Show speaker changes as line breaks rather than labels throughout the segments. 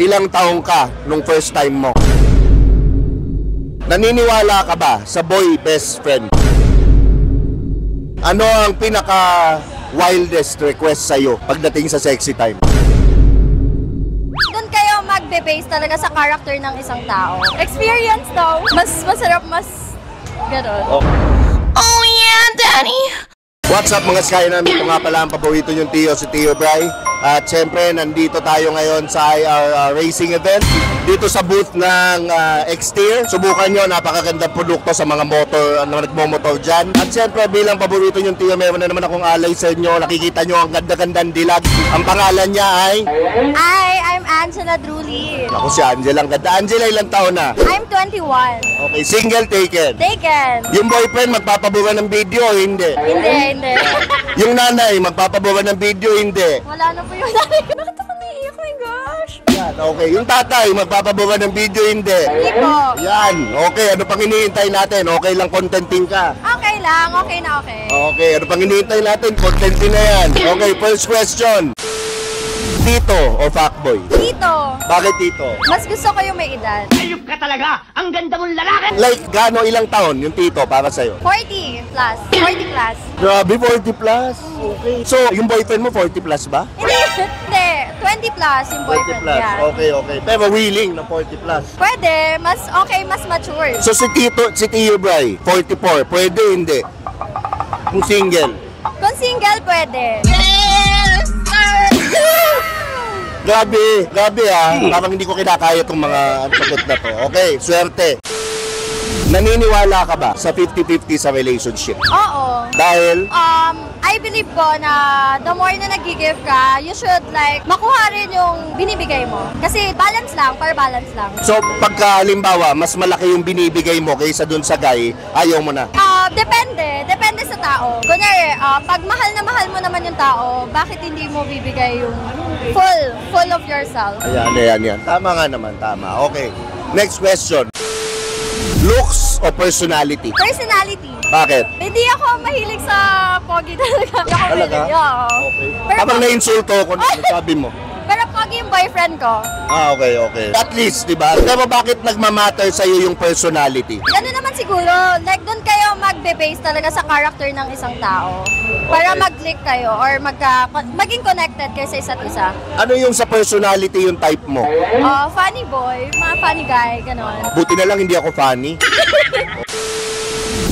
Ilang taong ka nung first time mo? Naniniwala ka ba sa boy best friend? Ano ang pinaka wildest request sa'yo pagdating sa sexy time?
Doon kayo magbe-base talaga sa character ng isang tao. Experience daw. Mas masarap, mas gano'n.
Oh yeah, Daddy!
What's up mga Sky namin? Ito nga pala ang paborito yung Tio, si Tio Bry. At syempre, nandito tayo ngayon sa IR racing event. Dito sa booth ng Xteer. Subukan nyo, napakagandang produkto sa mga motor, nagmomotor dyan. At syempre, bilang paborito yung Tio, meron na naman akong alay sa inyo. Nakikita nyo ang ganda-gandang dilag. Ang pangalan niya ay?
I'm Angela Drulli.
Ako si Angela. Ang ganda. Angela, ilang taon na?
I'm 21.
Okay, single, taken.
Taken.
Yung boyfriend, magpapabura ng video, hindi?
Hindi.
Yung nanay, magpapabura ng video, hindi?
Wala na po yung nanay. Bakit ako naiiyak? Oh my gosh.
Yan, okay. Yung tatay, magpapabura ng video, hindi?
Hindi po.
Yan, okay. Ano pang hinihintay natin? Okay lang contenting ka?
Okay lang. Okay na okay.
Okay, ano pang hinihintay natin? Contenting na yan. Okay, first question. Tito o fuckboy?
Tito.
Bakit tito?
Mas gusto ko yung may edad.
Ayup ka talaga! Ang ganda mong lalaki!
Like, gaano ilang taon yung tito para sa'yo?
40 plus. 40 plus.
Grabe, 40 plus. Okay. So, yung boyfriend mo 40 plus ba?
Hindi. 20 plus yung
40
boyfriend
plus.
niya.
Okay. Pero willing na 40 plus.
Pwede. Mas okay, mas mature.
So, si Tio Bry, 44. Pwede, hindi? Kung single?
Kung single, pwede.
Grabe ha. Parang hindi ko kinakaya itong mga sagot na to. Okay, swerte. Naniniwala ka ba sa 50-50 sa relationship?
Oo.
Dahil?
I believe ko na the more na nag-give ka, you should like makuha rin yung binibigay mo. Kasi balance lang, para balance lang.
So, pagka halimbawa, mas malaki yung binibigay mo kaysa dun sa guy, ayaw mo na?
Depende. Depende sa tao. Kunyari, pag mahal na mahal mo naman yung tao, bakit hindi mo bibigay yung full of yourself?
Ayan. Tama nga naman, tama. Okay. Next question. Looks o personality?
Personality.
Bakit?
Hindi ako mahilig sa pogi talaga. Hindi ako
Talaga?
mahilig. Oo.
Okay.
Pero
Kapag na-insulto ko, sabi mo?
Pero pogi yung boyfriend ko.
Okay. At least, di ba? Pero bakit nagmamatter sa'yo yung personality?
Ano naman siguro, like doon kayo magbe-base talaga sa character ng isang tao. Para mag-click kayo or maging connected kayo sa isa't isa.
Ano yung sa personality yung type mo?
Funny boy, mga funny guy, gano'n.
Buti na lang hindi ako funny.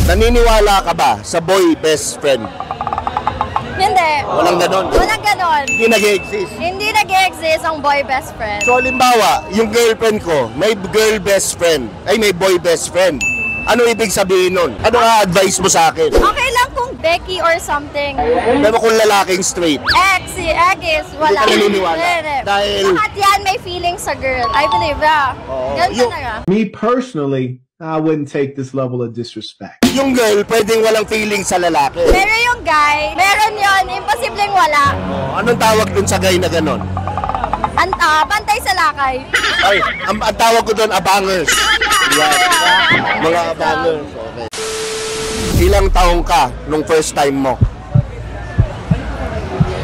Naniniwala ka ba sa boy best friend?
Hindi.
Walang ganon?
Walang ganon.
Hindi nag-exist.
Hindi nag-exist ang boy best friend.
So, halimbawa, yung girlfriend ko, may girl best friend, ay may boy best friend. Ano ibig sabihin nun? Ano nga advice mo sa akin?
Okay lang kung Becky or something.
Pero kung lalaking straight,
X, wala.
Hindi ka naniniwala.
Hindi.
Dahil-
Lahat yan may feelings sa girl. I believe, Ganun talaga.
Me personally, I wouldn't take this level of disrespect.
yung girl pwedeng walang feeling sa lalaki.
Pero yung guy, meron yon, imposibleng wala.
Anong tawag dun sa guy na ganon?
Pantay sa lakay.
Ay, ang tawag ko dun, abangers. Yan, mga abangers. Okay. Ilang taong ka nung first time mo?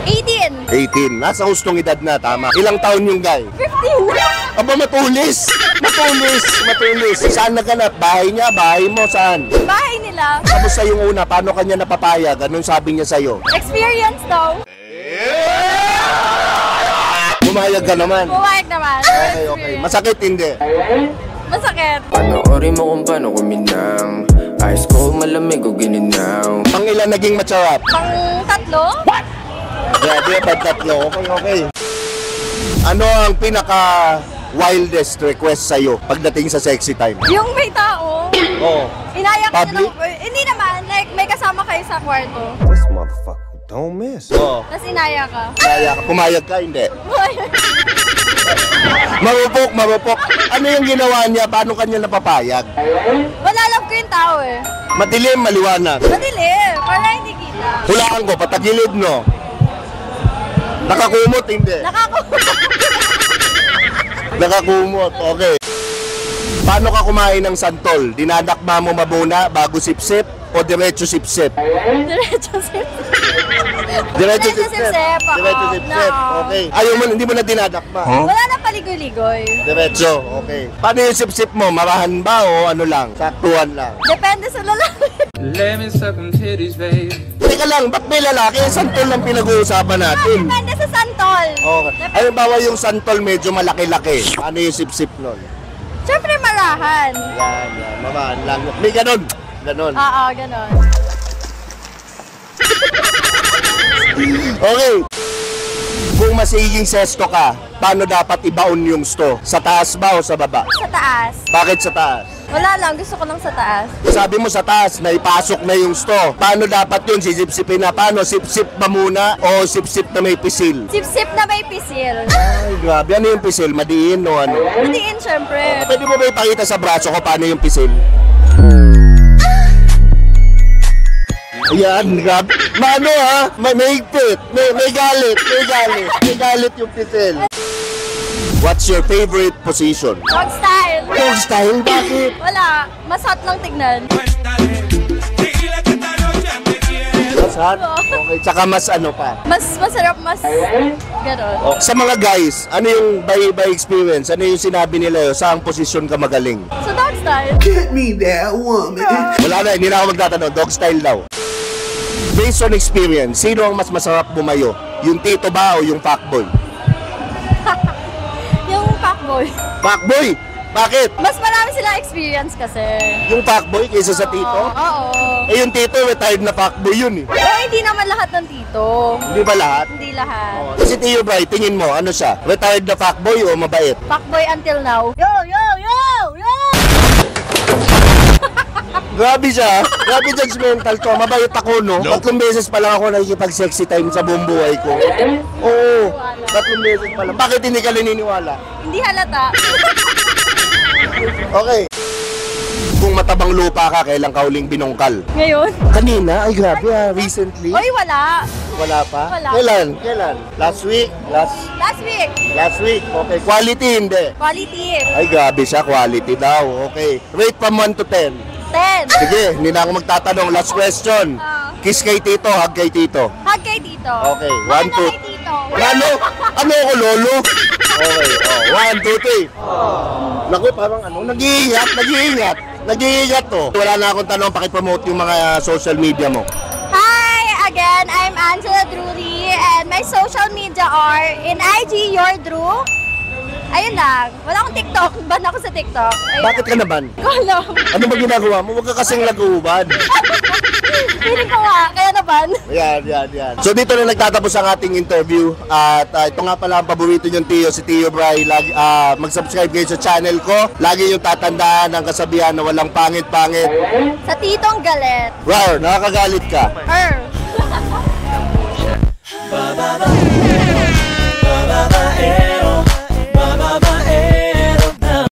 18.
18. Nasa hustong edad na, tama. Ilang taon yung guy?
15.
Aba, matulis! Matulis! Saan naganap? Bahay niya? Bahay mo? Saan?
Bahay nila.
Kamusta yung una? Paano kanya napapayag? Anong sabi niya sa'yo?
Experience daw.
Pumayag ka naman.
Pumayag naman.
Okay. Masakit hindi?
Masakit.
Panoorin mo kung paano kuminang ice cold, malamig o gininaw.
Pang ilan naging matcharap?
Pang tatlo?
Grabe, pag tatlo. Okay. Ano ang pinaka wildest request sa'yo pagdating sa sexy time?
Yung may tao.
Oo.
Inayak ka
Public?
Hindi naman. Like, may kasama kayo sa kwarto.
This motherfucker don't miss.
Oo.
Tapos inaya ka.
Pumayag ka, hindi? Marupok. Ano yung ginawa niya? Paano kanya napapayag?
Wala love ko yung tao eh.
Madilim, maliwanag.
Madilim. Para hindi kita.
Hulaan ko, patagilid, no? Nakakumot, hindi? Nakakumot, okay. Paano ka kumain ng santol? Dinadakma mo mabuna bago sip-sip? o diretso sip-sip?
Diretso sip.
Diretso
Diretso sip-sip, oo.
Diretso sip-sip.
No.
Okay. Ayaw mo, hindi mo na dinadakma.
Wala na paligoy-ligoy.
Diretso, okay. Paano yung sip-sip mo? Marahan ba o ano lang? Saktuhan lang?
Depende sa lalaki.
Let me suck on titties, babe.
Teka lang, ba't may lalaki? Santol lang pinag-uusapan natin.
Depende sa santol.
Okay. Ayun, bawa yung santol medyo malaki-laki. Paano yung sip-sip nun?
Siyempre marahan.
Yan, marahan lang. May ganon. Ganon.
Oo, ganon.
Okay. Kung masiging sesto ka, paano dapat ibaon yung sto? Sa taas ba o sa baba?
Sa taas.
Bakit sa taas?
Wala lang, gusto ko lang sa taas.
Sabi mo sa taas, na ipasok na yung sto. Paano dapat yun? Sisip-sipin na. Paano? Sip-sip ba muna o sip-sip na may pisil?
Sip-sip na may pisil.
Ay, grabe. Ano yung pisil? Madiin o ano?
Matiin, syempre.
Pwede mo ba ipakita sa braso ko paano yung pisil? Ayan, grabe. Mano ha? May higpit. May galit. May galit. May galit yung pisil. What's your favorite position?
Dog style.
Dog style? Bakit?
Wala, mas hot lang tignan.
Mas hot? Okay, tsaka mas ano pa?
Mas masarap, mas ganon.
Oh, sa mga guys, ano yung by experience? Ano yung sinabi nila yun? Saan posisyon ka magaling?
So dog style.
Get me that woman.
Wala na, hindi na ako magtatanong. Dog style daw. Based on experience, sino ang mas masarap bumayo? Yung tito ba o yung fuckboy?
Yung fuckboy.
Fuckboy? Bakit?
Mas marami silang experience kasi.
Yung fuckboy kaysa sa tito?
Oo.
Eh yung tito, retired na fuckboy yun eh.
Pero hindi naman lahat ng tito.
Hindi ba lahat?
Hindi lahat.
Si Tio Bray, tingin mo, ano siya? Retired na fuckboy o mabait?
Fuckboy until now. Yo, yo, yo, yo!
Grabe siya. Grabe judgmental to. Mabait ako, no? 3 beses pa lang ako nakikipag-sexy time sa buong buhay ko. Oo. 3 beses pa lang. Bakit hindi ka naniniwala?
Hindi halata.
Okay. Kung matabang lupa ka, kailan ka huling binungkal?
Ngayon?
Kanina? Ay, grabe ah. Recently?
Oy, wala.
Wala pa?
Wala.
Kailan? Kailan? Last week?
Last week.
Last week? Okay. Quality, hindi.
Quality.
Ay, grabe siya. Quality daw. Okay. Rate from 1 to 10.
10.
Sige, hindi na ako magtatanong. Last question. Kiss kay tito, hug kay tito.
Hug kay tito.
Okay,
Hug
1, 2.
kay tito.
Ano? Ano ako, lolo? Okay, 1, 2, 3. Naku, parang ano, nag-iingat to. Wala na akong tanong, pakipromote yung mga social media mo.
Hi again, I'm Angela Drury and my social media are in IG, Your Drew. Ayun lang. Wala akong TikTok. Ban ako sa TikTok. Ayun.
Bakit ka naban?
Ko alam.
Ano ba ginagawa mo? Huwag ka kasing laguban.
Feeling ko nga. Kaya naban.
Yan. So dito na nagtatapos ang ating interview. At ito nga pala ang paborito niyong Tio, si Tio Bray. Mag-subscribe kayo sa channel ko. Lagi yung tatandaan ang kasabihan na walang pangit-pangit.
Sa titong galit.
Rar, nakakagalit ka.